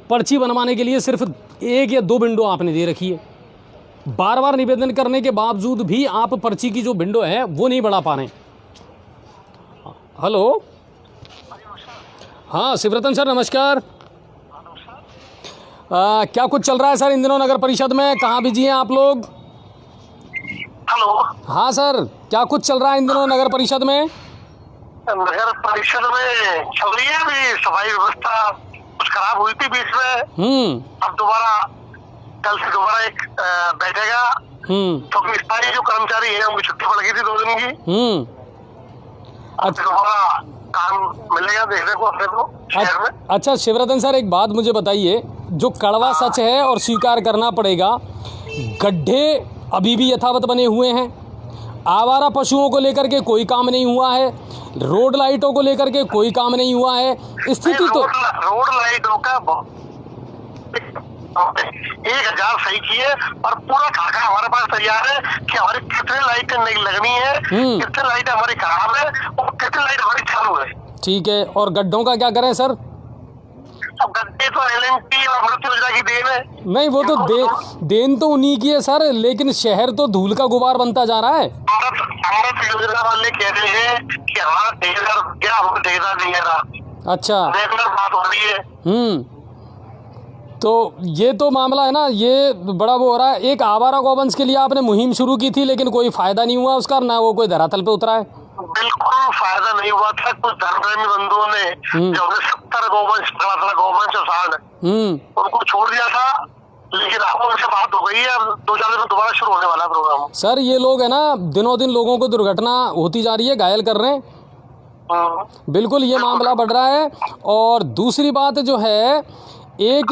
पर्ची बनवाने के लिए सिर्फ 1 या 2 विंडो आपने दे रखी है। बार बार निवेदन करने के बावजूद भी आप पर्ची की जो विंडो है वो नहीं बढ़ा पा रहे। हेलो, हाँ शिवरतन सर नमस्कार। क्या कुछ चल रहा है सर इन दिनों नगर परिषद में? कहाँ बिजी हैं आप लोग? हेलो, हाँ सर, क्या कुछ चल रहा है इन दिनों नगर परिषद में? नगर परिषद में चल रही है अभी सफाई व्यवस्था, कुछ खराब हुई थी बीच में। अब दोबारा कल से दोबारा एक बैठेगा, क्योंकि स्थायी जो कर्मचारी है उनकी छुट्टी पड़ गई थी 2 दिन की। अच्छा, दोबारा काम मिलेगा देखने को अपने को शहर में। अच्छा शिवरतन सर, एक बात मुझे बताइए, जो कड़वा सच है और स्वीकार करना पड़ेगा, गड्ढे अभी भी यथावत बने हुए हैं। आवारा पशुओं को लेकर के कोई काम नहीं हुआ है। रोड लाइटों को लेकर के कोई काम नहीं हुआ है। स्थिति तो रोड लाइटों का 1000 सही किए और पूरा खाका हमारे पास तैयार है कि हमारी कितनी लाइटें नहीं लगनी है, कितनी लाइटें हमारी खराब है और कितनी लाइट हमारी चालू है। ठीक है, और गड्ढों का क्या करें सर? अब गड्ढे तो LNT और अमृत योजना की देन है। नहीं, वो तो देन तो उन्हीं की है सर, लेकिन शहर तो धूल का गुबार बनता जा रहा है। अमृत योजना वाले कह रहे हैं कि हमारा ठेकेदार नहीं है। अच्छा, बात हो रही है। तो ये तो मामला है ना, ये बड़ा वो हो रहा है। एक आवारा गौवंश के लिए आपने मुहिम शुरू की थी, लेकिन कोई फायदा नहीं हुआ उसका, ना वो कोई धरातल पे उतरा है। बिल्कुल फायदा नहीं हुआ था। कुछ धर्मप्रेमी बंधुओं ने जो 70 गौवंश पकड़ा था, गौवंश उनको छोड़ दिया था, लेकिन अब उनसे बात हो गई है। अब 2-4 दिन में दोबारा शुरू होने वाला प्रोग्राम। सर ये लोग है ना, दिनों दिन लोगों को दुर्घटना होती जा रही है, घायल कर रहे हैं। बिल्कुल ये मामला बढ़ रहा है। और दूसरी बात जो है, एक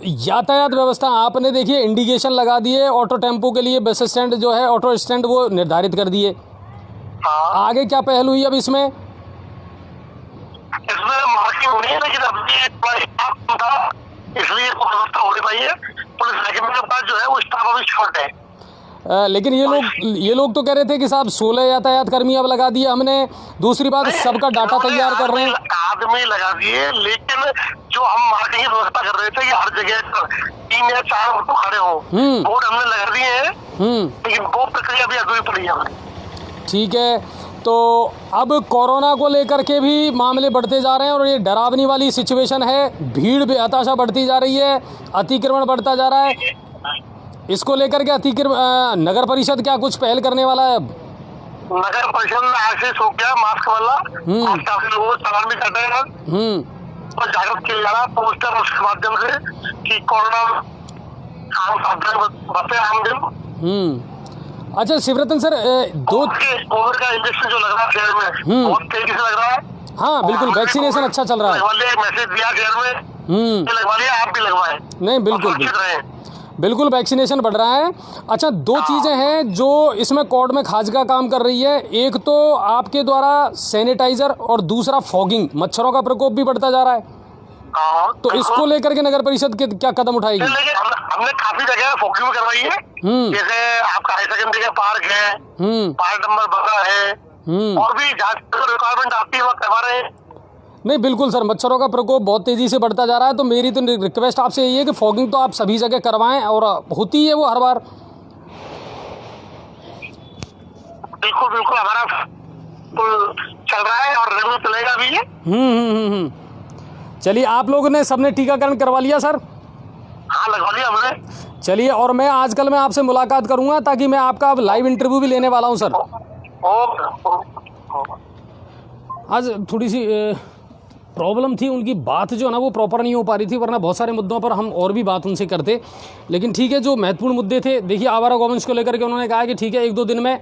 यातायात व्यवस्था आपने देखिए, इंडिकेशन लगा दिए ऑटो टेम्पो के लिए, बस स्टैंड जो है ऑटो स्टैंड वो निर्धारित कर दिए। आगे क्या पहल हुई अब इसमें? मार्किंग होनी है, लेकिन इसलिए व्यवस्था हो नहीं पाई है। पुलिस महकमे के पास जो है वो स्टाफ अभी शॉर्ट है। लेकिन ये लोग तो कह रहे थे कि साहब 16 यातायात कर्मी अब लगा दिए हमने। दूसरी बात, सबका डाटा तैयार कर रहे हैं। आदमी लगा दिए, लेकिन जो हम मार्किंग की व्यवस्था कर रहे थे कि हर जगह 3 या 4 ऑटो खड़े हो, बोर्ड हमने लगा दिए हैं, लेकिन वो प्रक्रिया भी अधूरी पड़ी है। ठीक है, तो अब कोरोना को लेकर के भी मामले बढ़ते जा रहे हैं और ये डरावनी वाली सिचुएशन है। भीड़ भी हताशा बढ़ती जा रही है, अतिक्रमण बढ़ता जा रहा है। इसको लेकर के नगर परिषद क्या कुछ पहल करने वाला है? अब नगर परिषद में आशीष हो गया मास्क वाला, काफी लोगों चालान भी कटेगा और जागरूक किया जा रहा है पोस्टर उसके माध्यम से कि कोरोना आम दिन। अच्छा शिवरतन सर, कोविड का इंजेक्शन जो लग रहा है शहर में बहुत तेजी से लग रहा है। हाँ बिल्कुल, वैक्सीनेशन अच्छा चल रहा है। मैसेज दिया शहर में, लगवा लिया, आप भी लगवाएं। नहीं बिल्कुल वैक्सीनेशन बढ़ रहा है। अच्छा, 2 चीज़ें हैं जो इसमें कोर्ट में खाज का काम कर रही है। एक तो आपके द्वारा सैनिटाइजर और दूसरा फॉगिंग, मच्छरों का प्रकोप भी बढ़ता जा रहा है। तो इसको लेकर के नगर परिषद क्या कदम उठाएगी? हमने काफी जगह फॉगिंग करवाई है, जैसे आपका हाई सेकेंडरी का पार्क है, पार्क नंबर 12 है, और भी जहाँ रिक्वायरमेंट आती है वो करवा रहे हैं। नहीं बिल्कुल सर, मच्छरों का प्रकोप बहुत तेजी से बढ़ता जा रहा है, तो मेरी तो रिक्वेस्ट आपसे यही है कि फॉगिंग तो आप सभी जगह करवाएं, और होती है वो हर बार। बिल्कुल हमारा चल रहा है और रेगुलर चलेगा भी। चलिए, आप लोगों ने सबने टीकाकरण करवा लिया सर? हाँ, लगवा लिया हमने। चलिए, और मैं आजकल मैं आपसे मुलाकात करूंगा, ताकि मैं आपका अब लाइव इंटरव्यू भी लेने वाला हूं सर। आज थोड़ी सी प्रॉब्लम थी, उनकी बात जो है ना वो प्रॉपर नहीं हो पा रही थी, वरना बहुत सारे मुद्दों पर हम और भी बात उनसे करते। लेकिन ठीक है, जो महत्वपूर्ण मुद्दे थे, देखिए आवारा गौवंश को लेकर के उन्होंने कहा कि ठीक है, 1-2 दिन में,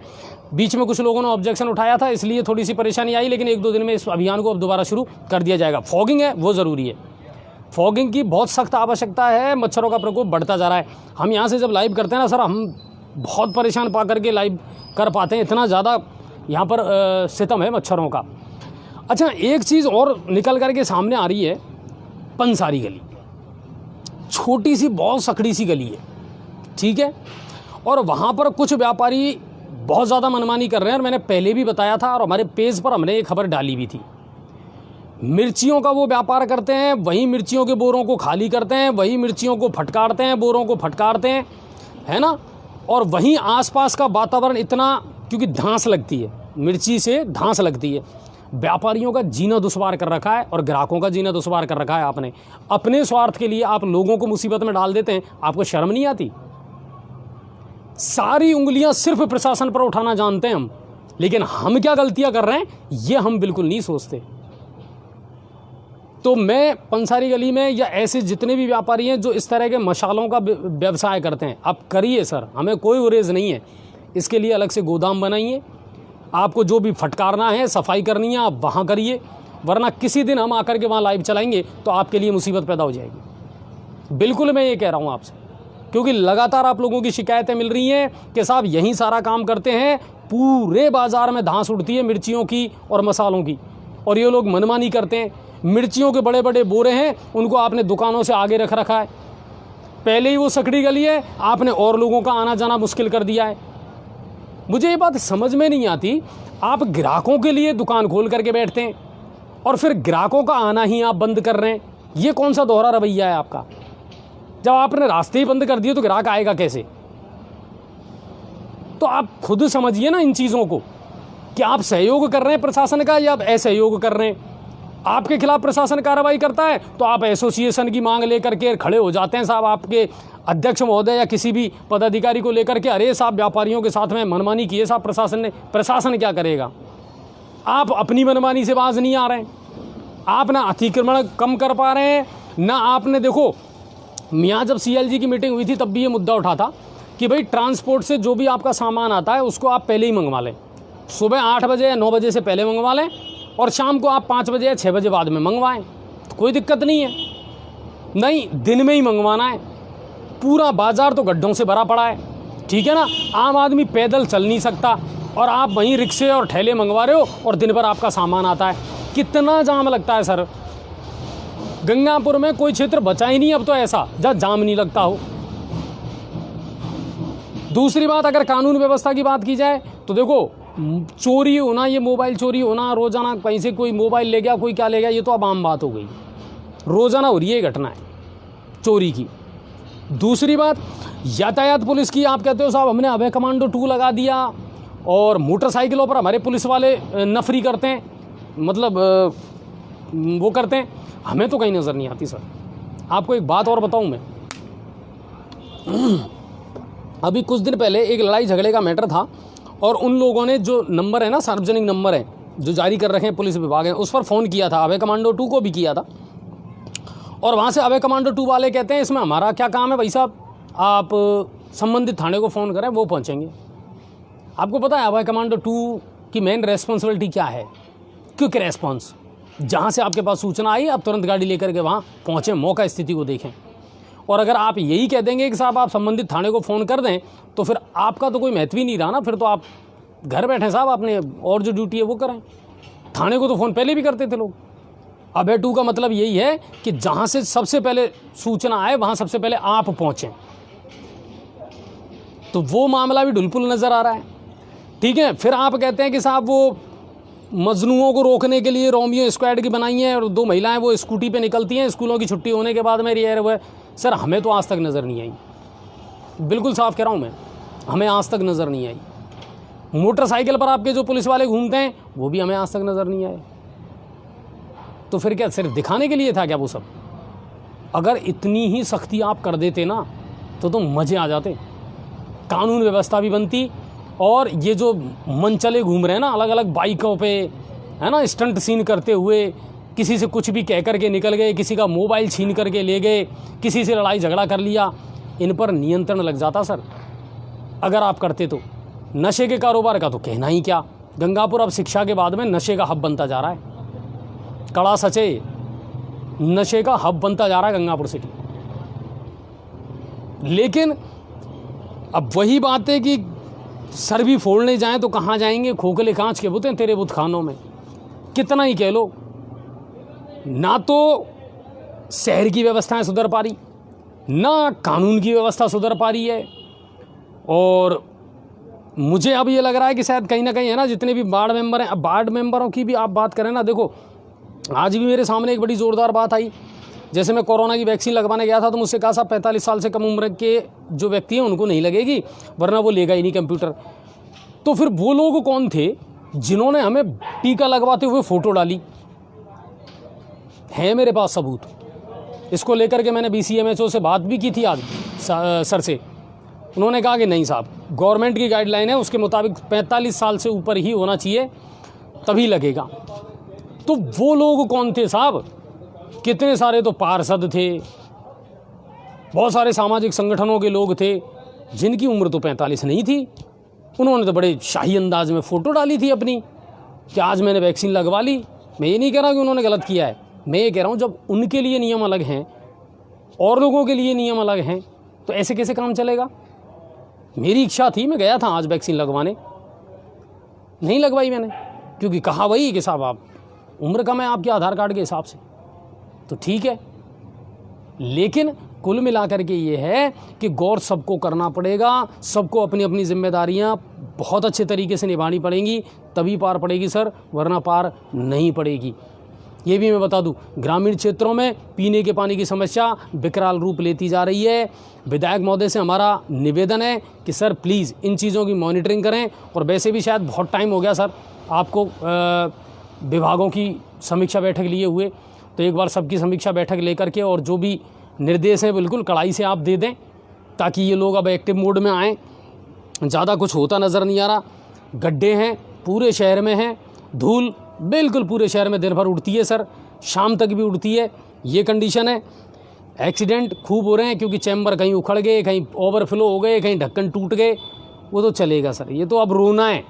बीच में कुछ लोगों ने ऑब्जेक्शन उठाया था, इसलिए थोड़ी सी परेशानी आई, लेकिन 1-2 दिन में इस अभियान को अब दोबारा शुरू कर दिया जाएगा। फॉगिंग है वो ज़रूरी है, फॉगिंग की बहुत सख्त आवश्यकता है। मच्छरों का प्रकोप बढ़ता जा रहा है। हम यहाँ से जब लाइव करते हैं ना सर, हम बहुत परेशान पा करके लाइव कर पाते हैं, इतना ज़्यादा यहाँ पर सितम है मच्छरों का। अच्छा, एक चीज़ और निकल करके सामने आ रही है, पंसारी गली, छोटी सी बहुत सकड़ी सी गली है, ठीक है, और वहाँ पर कुछ व्यापारी बहुत ज़्यादा मनमानी कर रहे हैं। और मैंने पहले भी बताया था और हमारे पेज पर हमने ये खबर डाली भी थी। मिर्चियों का वो व्यापार करते हैं, वहीं मिर्चियों के बोरों को खाली करते हैं, वहीं मिर्चियों को फटकारते हैं, बोरों को फटकारते हैं, है ना, और वहीं आसपास का वातावरण इतना, क्योंकि धांस लगती है, मिर्ची से धांस लगती है, व्यापारियों का जीना दुश्वार कर रखा है और ग्राहकों का जीना दुश्वार कर रखा है आपने। अपने स्वार्थ के लिए आप लोगों को मुसीबत में डाल देते हैं, आपको शर्म नहीं आती? सारी उंगलियां सिर्फ प्रशासन पर उठाना जानते हैं हम, लेकिन हम क्या गलतियां कर रहे हैं ये हम बिल्कुल नहीं सोचते। तो मैं पंसारी गली में या ऐसे जितने भी व्यापारी हैं जो इस तरह के मशालों का व्यवसाय करते हैं, आप करिए सर, हमें कोई गुरेज नहीं है। इसके लिए अलग से गोदाम बनाइए, आपको जो भी फटकारना है, सफाई करनी है, आप वहाँ करिए, वरना किसी दिन हम आकर के वहाँ लाइव चलाएंगे तो आपके लिए मुसीबत पैदा हो जाएगी। बिल्कुल मैं ये कह रहा हूँ आपसे, क्योंकि लगातार आप लोगों की शिकायतें मिल रही हैं कि साहब यहीं सारा काम करते हैं, पूरे बाज़ार में धांस उड़ती है मिर्चियों की और मसालों की, और ये लोग मनमानी करते हैं। मिर्चियों के बड़े बड़े बोरे हैं, उनको आपने दुकानों से आगे रख रखा है, पहले ही वो सकड़ी गली है, आपने और लोगों का आना जाना मुश्किल कर दिया है। मुझे ये बात समझ में नहीं आती, आप ग्राहकों के लिए दुकान खोल करके बैठते हैं और फिर ग्राहकों का आना ही आप बंद कर रहे हैं। ये कौन सा दोहरा रवैया है आपका? जब आपने रास्ते ही बंद कर दिए तो ग्राहक आएगा कैसे? तो आप खुद समझिए ना इन चीज़ों को, कि आप सहयोग कर रहे हैं प्रशासन का या आप असहयोग कर रहे हैं। आपके खिलाफ प्रशासन कार्रवाई करता है तो आप एसोसिएशन की मांग लेकर के खड़े हो जाते हैं साहब, आपके अध्यक्ष महोदय या किसी भी पदाधिकारी को लेकर के, अरे साहब व्यापारियों के साथ में मनमानी की है साहब प्रशासन ने। प्रशासन क्या करेगा? आप अपनी मनमानी से बाज नहीं आ रहे हैं, आप ना अतिक्रमण कम कर पा रहे हैं, ना आपने, देखो मियाँ जब CLG की मीटिंग हुई थी तब भी ये मुद्दा उठा था कि भाई ट्रांसपोर्ट से जो भी आपका सामान आता है उसको आप पहले ही मंगवा लें, सुबह 8 बजे या 9 बजे से पहले मंगवा लें और शाम को आप 5 बजे या 6 बजे बाद में मंगवाएं, तो कोई दिक्कत नहीं है। नहीं, दिन में ही मंगवाना है। पूरा बाजार तो गड्ढों से भरा पड़ा है, ठीक है ना, आम आदमी पैदल चल नहीं सकता और आप वहीं रिक्शे और ठेले मंगवा रहे हो और दिन भर आपका सामान आता है। कितना जाम लगता है सर। गंगापुर में कोई क्षेत्र बचा ही नहीं अब तो ऐसा जहाँ जाम नहीं लगता हो। दूसरी बात, अगर कानून व्यवस्था की बात की जाए तो देखो, चोरी होना, ये मोबाइल चोरी होना, रोज़ाना कहीं से कोई मोबाइल ले गया, कोई क्या ले गया, ये तो अब आम बात हो गई, रोज़ाना हो रही है घटना है चोरी की। दूसरी बात, यातायात पुलिस की, आप कहते हो साहब हमने अभय कमांडो 2 लगा दिया और मोटरसाइकिलों पर हमारे पुलिस वाले नफरी करते हैं, मतलब वो करते हैं, हमें तो कहीं नज़र नहीं आती सर। आपको एक बात और बताऊं मैं, अभी कुछ दिन पहले एक लड़ाई झगड़े का मैटर था और उन लोगों ने जो नंबर है ना, सार्वजनिक नंबर है जो जारी कर रखे हैं पुलिस विभाग है, उस पर फ़ोन किया था, अभय कमांडो 2 को भी किया था। और वहाँ से अभय कमांडो 2 वाले कहते हैं इसमें हमारा क्या काम है भाई साहब, आप संबंधित थाने को फ़ोन करें, वो पहुँचेंगे। आपको पता है अभय कमांडो 2 की मेन रेस्पॉन्सिबिलिटी क्या है? Quick response. जहाँ से आपके पास सूचना आई आप तुरंत गाड़ी लेकर के वहाँ पहुँचें, मौका स्थिति को देखें। और अगर आप यही कह देंगे कि साहब आप संबंधित थाने को फ़ोन कर दें तो फिर आपका तो कोई महत्व ही नहीं रहा ना, फिर तो आप घर बैठे साहब, आपने और जो ड्यूटी है वो करें। थाने को तो फ़ोन पहले भी करते थे लोग। अभय 2 का मतलब यही है कि जहाँ से सबसे पहले सूचना आए वहाँ सबसे पहले आप पहुँचें। तो वो मामला भी ढुलपुल नज़र आ रहा है, ठीक है। फिर आप कहते हैं कि साहब वो मजनुओं को रोकने के लिए रोमियो स्क्वाड की बनाई है और 2 महिलाएं वो स्कूटी पे निकलती हैं स्कूलों की छुट्टी होने के बाद में रियर हुए। सर हमें तो आज तक नज़र नहीं आई, बिल्कुल साफ कह रहा हूँ मैं, हमें आज तक नज़र नहीं आई। मोटरसाइकिल पर आपके जो पुलिस वाले घूमते हैं वो भी हमें आज तक नज़र नहीं आए। तो फिर क्या सिर्फ दिखाने के लिए था क्या वो सब? अगर इतनी ही सख्ती आप कर देते ना तो मज़े आ जाते, कानून व्यवस्था भी बनती। और ये जो मनचले घूम रहे हैं ना अलग अलग बाइकों पे, है ना, स्टंट सीन करते हुए, किसी से कुछ भी कह करके निकल गए, किसी का मोबाइल छीन करके ले गए, किसी से लड़ाई झगड़ा कर लिया, इन पर नियंत्रण लग जाता सर अगर आप करते तो। नशे के कारोबार का तो कहना ही क्या, गंगापुर अब शिक्षा के बाद में नशे का हब बनता जा रहा है। कड़ा सचे, नशे का हब बनता जा रहा है गंगापुर सिटी। लेकिन अब वही बात है कि सर भी फोड़ने जाएं तो कहाँ जाएंगे, खोखले कांच के बुत हैं तेरे बुतखानों में। कितना ही कह लो, ना तो शहर की व्यवस्थाएं सुधर पा रही, ना कानून की व्यवस्था सुधर पा रही है। और मुझे अब ये लग रहा है कि शायद कहीं ना कहीं है ना, जितने भी वार्ड मेंबर हैं, अब वार्ड मेंबरों की भी आप बात करें ना, देखो आज भी मेरे सामने एक बड़ी ज़ोरदार बात आई। जैसे मैं कोरोना की वैक्सीन लगवाने गया था तो मुझसे कहा साहब 45 साल से कम उम्र के जो व्यक्ति हैं उनको नहीं लगेगी, वरना वो लेगा ही नहीं कंप्यूटर। तो फिर वो लोग कौन थे जिन्होंने हमें टीका लगवाते हुए फ़ोटो डाली? है मेरे पास सबूत। इसको लेकर के मैंने BCMHO से बात भी की थी आज सर से। उन्होंने कहा कि नहीं साहब, गवर्नमेंट की गाइडलाइन है, उसके मुताबिक 45 साल से ऊपर ही होना चाहिए तभी लगेगा। तो वो लोग कौन थे साहब? कितने सारे तो पार्षद थे, बहुत सारे सामाजिक संगठनों के लोग थे जिनकी उम्र तो 45 नहीं थी। उन्होंने तो बड़े शाही अंदाज में फ़ोटो डाली थी अपनी कि आज मैंने वैक्सीन लगवा ली। मैं ये नहीं कह रहा कि उन्होंने गलत किया है, मैं ये कह रहा हूँ जब उनके लिए नियम अलग हैं और लोगों के लिए नियम अलग हैं तो ऐसे कैसे काम चलेगा? मेरी इच्छा थी, मैं गया था आज वैक्सीन लगवाने, नहीं लगवाई मैंने, क्योंकि कहा वही कि साहब आप उम्र कम है आपके आधार कार्ड के हिसाब से, तो ठीक है। लेकिन कुल मिलाकर के ये है कि गौर सबको करना पड़ेगा, सबको अपनी अपनी जिम्मेदारियां बहुत अच्छे तरीके से निभानी पड़ेंगी, तभी पार पड़ेगी सर, वरना पार नहीं पड़ेगी। ये भी मैं बता दूं, ग्रामीण क्षेत्रों में पीने के पानी की समस्या विकराल रूप लेती जा रही है। विधायक महोदय से हमारा निवेदन है कि सर प्लीज़ इन चीज़ों की मॉनिटरिंग करें। और वैसे भी शायद बहुत टाइम हो गया सर आपको विभागों की समीक्षा बैठक लिए हुए, तो एक बार सबकी समीक्षा बैठक लेकर के और जो भी निर्देश है बिल्कुल कड़ाई से आप दे दें, ताकि ये लोग अब एक्टिव मोड में आएँ। ज़्यादा कुछ होता नज़र नहीं आ रहा। गड्ढे हैं पूरे शहर में हैं, धूल बिल्कुल पूरे शहर में दिन भर उड़ती है सर, शाम तक भी उड़ती है, ये कंडीशन है। एक्सीडेंट खूब हो रहे हैं क्योंकि चैम्बर कहीं उखड़ गए, कहीं ओवरफ्लो हो गए, कहीं ढक्कन टूट गए, वो तो चलेगा सर, ये तो अब रोना है,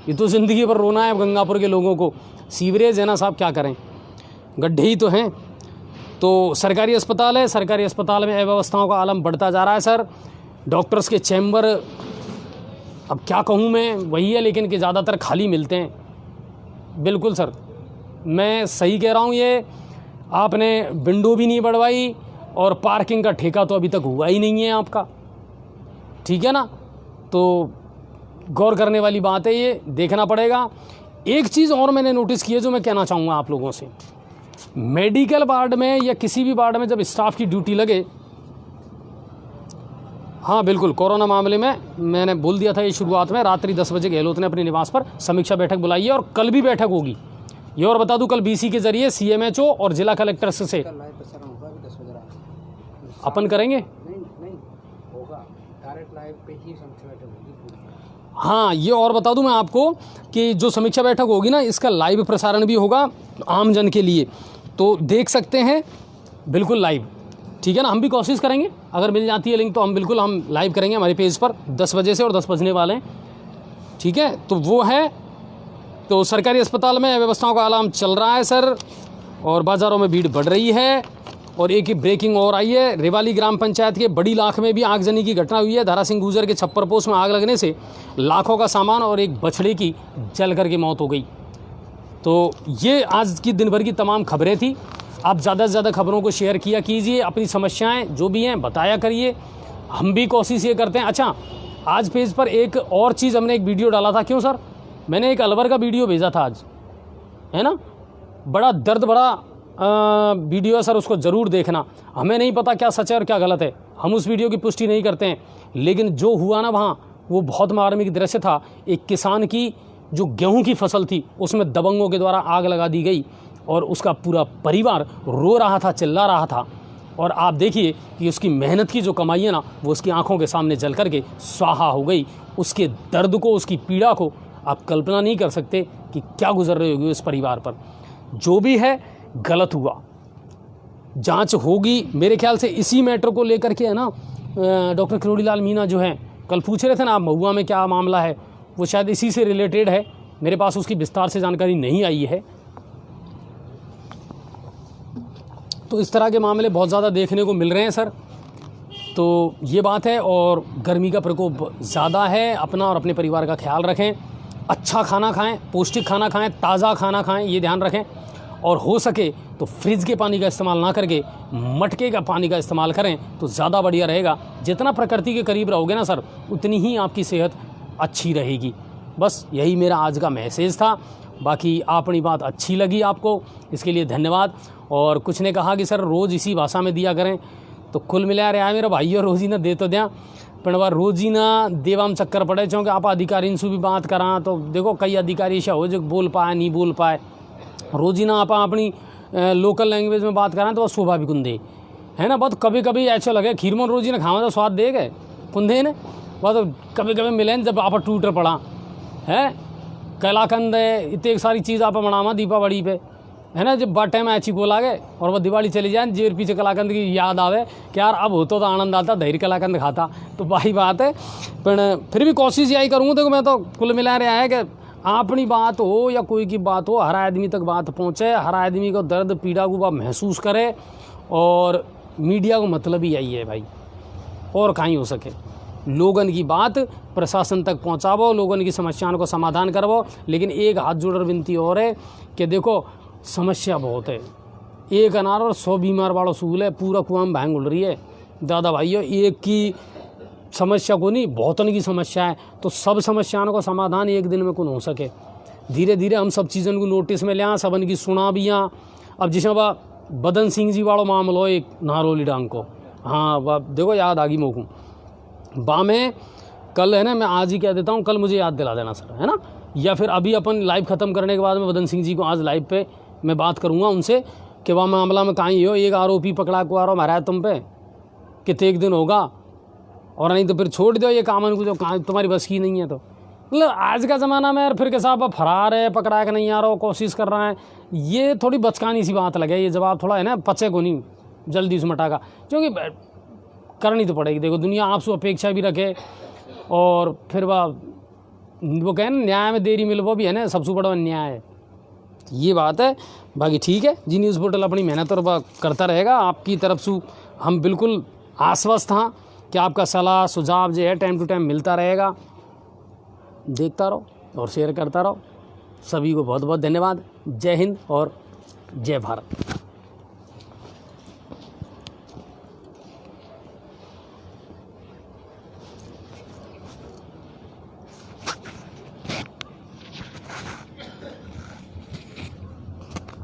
ये तो ज़िंदगी भर रोना है अब गंगापुर के लोगों को। सीवरेज है ना साहब, क्या करें, गड्ढे ही तो हैं। तो सरकारी अस्पताल है, सरकारी अस्पताल में अव्यवस्थाओं का आलम बढ़ता जा रहा है सर। डॉक्टर्स के चैम्बर, अब क्या कहूँ मैं, वही है लेकिन कि ज़्यादातर खाली मिलते हैं। बिल्कुल सर, मैं सही कह रहा हूँ, ये आपने विंडो भी नहीं बढ़वाई और पार्किंग का ठेका तो अभी तक हुआ ही नहीं है आपका, ठीक है ना। तो गौर करने वाली बात है, ये देखना पड़ेगा। एक चीज़ और मैंने नोटिस की है जो मैं कहना चाहूँगा आप लोगों से, मेडिकल वार्ड में या किसी भी वार्ड में जब स्टाफ की ड्यूटी लगे, हाँ बिल्कुल, कोरोना मामले में मैंने बोल दिया था ये शुरुआत में, रात्रि 10 बजे गहलोत ने अपने निवास पर समीक्षा बैठक बुलाई है और कल भी बैठक होगी। ये और बता दूं, कल BC के जरिए CMHO और जिला कलेक्टर से अपन करेंगे। नहीं होगा, डायरेक्ट लाइव पे ही समीक्षा बैठक होगी। हाँ, ये और बता दूं मैं आपको कि जो समीक्षा बैठक होगी ना, इसका लाइव प्रसारण भी होगा आम जन के लिए, तो देख सकते हैं बिल्कुल लाइव, ठीक है ना। हम भी कोशिश करेंगे, अगर मिल जाती है लिंक तो हम लाइव करेंगे हमारे पेज पर 10 बजे से, और 10 बजने वाले हैं, ठीक है। तो वो है, तो सरकारी अस्पताल में व्यवस्थाओं का आलम चल रहा है सर, और बाज़ारों में भीड़ बढ़ रही है। और एक ही ब्रेकिंग और आई है, रेवाली ग्राम पंचायत के बड़ी लाख में भी आगजनी की घटना हुई है। धारा सिंह गुजर के छप्पर पोस्ट में आग लगने से लाखों का सामान और एक बछड़े की जल करके मौत हो गई। तो ये आज की दिन भर की तमाम खबरें थी। आप ज़्यादा से ज़्यादा खबरों को शेयर किया कीजिए, अपनी समस्याएं जो भी हैं बताया करिए, हम भी कोशिश ये करते हैं। अच्छा, आज पेज पर एक और चीज़, हमने एक वीडियो डाला था, क्यों सर, मैंने एक अलवर का वीडियो भेजा था आज, है ना, बड़ा दर्द भरा वीडियो है सर, उसको ज़रूर देखना। हमें नहीं पता क्या सच है और क्या गलत है, हम उस वीडियो की पुष्टि नहीं करते हैं, लेकिन जो हुआ ना वहाँ, वो बहुत मार्मिक दृश्य था। एक किसान की जो गेहूं की फसल थी उसमें दबंगों के द्वारा आग लगा दी गई और उसका पूरा परिवार रो रहा था, चिल्ला रहा था। और आप देखिए कि उसकी मेहनत की जो कमाई है ना, वो उसकी आंखों के सामने जल करके स्वाहा हो गई। उसके दर्द को, उसकी पीड़ा को आप कल्पना नहीं कर सकते कि क्या गुजर रही होगी उस परिवार पर। जो भी है गलत हुआ, जांच होगी मेरे ख्याल से। इसी मैटर को लेकर के है ना, डॉक्टर किरोड़ीलाल मीणा जो हैं, कल पूछ रहे थे ना आप महुआ में क्या मामला है, वो शायद इसी से रिलेटेड है। मेरे पास उसकी विस्तार से जानकारी नहीं आई है। तो इस तरह के मामले बहुत ज़्यादा देखने को मिल रहे हैं सर। तो ये बात है, और गर्मी का प्रकोप ज़्यादा है। अपना और अपने परिवार का ख्याल रखें। अच्छा खाना खाएं, पौष्टिक खाना खाएं, ताज़ा खाना खाएं, ये ध्यान रखें। और हो सके तो फ्रिज के पानी का इस्तेमाल ना करके मटके का पानी का इस्तेमाल करें तो ज़्यादा बढ़िया रहेगा। जितना प्रकृति के करीब रहोगे ना सर, उतनी ही आपकी सेहत अच्छी रहेगी। बस यही मेरा आज का मैसेज था। बाकी अपनी बात अच्छी लगी आपको, इसके लिए धन्यवाद। और कुछ ने कहा कि सर रोज़ इसी भाषा में दिया करें, तो कुल मिला रहा है मेरा भाई, और रोज़ ही ना दे तो दें, पर बार रोज़ ही ना देवाम चक्कर पड़े। क्योंकि आप अधिकारी से भी बात करा तो देखो कई अधिकारी ऐसा हो जो बोल पाए नहीं बोल पाए। रोज़ ही ना आप अपनी लोकल लैंग्वेज में बात करें तो वह शोभा भी कुंदे है ना। बहुत कभी कभी ऐसा लगे खीर में रोज़ ही ना खावा तो स्वाद दे गए कुंदे ने वह तो कभी कभी मिले जब आप टूटर पड़ा है। कलाकंद है, इतनी सारी चीज़ आप बनावा दीपावली पे है ना। जब बट टाइम ऐसी को लागे और वह दिवाली चली जाए जेर पीछे कलाकंद की याद आवे कि यार अब होता तो आनंद आता, धैर्य कलाकंद खाता, तो वही बात है। पर फिर भी कोशिश यही करूँगा। देखो मैं तो कुल मिला रहा है कि अपनी बात हो या कोई की बात हो, हर आदमी तक बात पहुँचे, हर आदमी को दर्द पीड़ा को वह महसूस करे। और मीडिया को मतलब ही यही है भाई, और कहीं हो सके लोगन की बात प्रशासन तक पहुँचावो, लोगन की समस्याओं को समाधान करवो। लेकिन एक हाथ जोड़ विनती और है कि देखो समस्या बहुत है, एक अनार और 100 बीमार वालों सूल है, पूरा कुआं में भांग उड़ रही है। दादा भाइयों, एक की समस्या को नहीं, बहुतन की समस्या है, तो सब समस्याओं का समाधान एक दिन में कौन हो सके। धीरे धीरे हम सब चीज़ों को नोटिस में लिया, सबन की सुना भी यहाँ। अब जिसमें वह बदन सिंह जी वालों मामलो एक नारोली डांग को, हाँ वह देखो याद आ गई मोकू बा में कल है ना। मैं आज ही कह देता हूँ, कल मुझे याद दिला देना सर, है ना। या फिर अभी अपन लाइव ख़त्म करने के बाद में बदन सिंह जी को आज लाइव पे मैं बात करूँगा उनसे कि वह मामला में कहीं हो, एक आरोपी पकड़ा को आ रहा मारा है तुम पे, कितने एक दिन होगा, और नहीं तो फिर छोड़ दो ये कामन को जो तुम्हारी बस की नहीं है। तो मतलब आज का ज़माना में यार फिर के साहब फरार है, पकड़ा के नहीं आ रहा हो, कोशिश कर रहा है, ये थोड़ी बचकानी सी बात लगे। ये जवाब थोड़ा है ना पचे को नहीं जल्दी उस मटा का, क्योंकि करनी तो पड़ेगी। देखो दुनिया आपसे अपेक्षा भी रखे, और फिर वो कहें ना न्याय में देरी मिल, वो भी है ना सबसे बड़ा न्याय है, ये बात है। बाकी ठीक है जी, न्यूज़ पोर्टल अपनी मेहनत और करता रहेगा। आपकी तरफ से हम बिल्कुल आश्वस्त हाँ कि आपका सलाह सुझाव जो है टाइम टू टाइम मिलता रहेगा। देखता रहो और शेयर करता रहो। सभी को बहुत बहुत धन्यवाद। जय हिंद और जय भारत।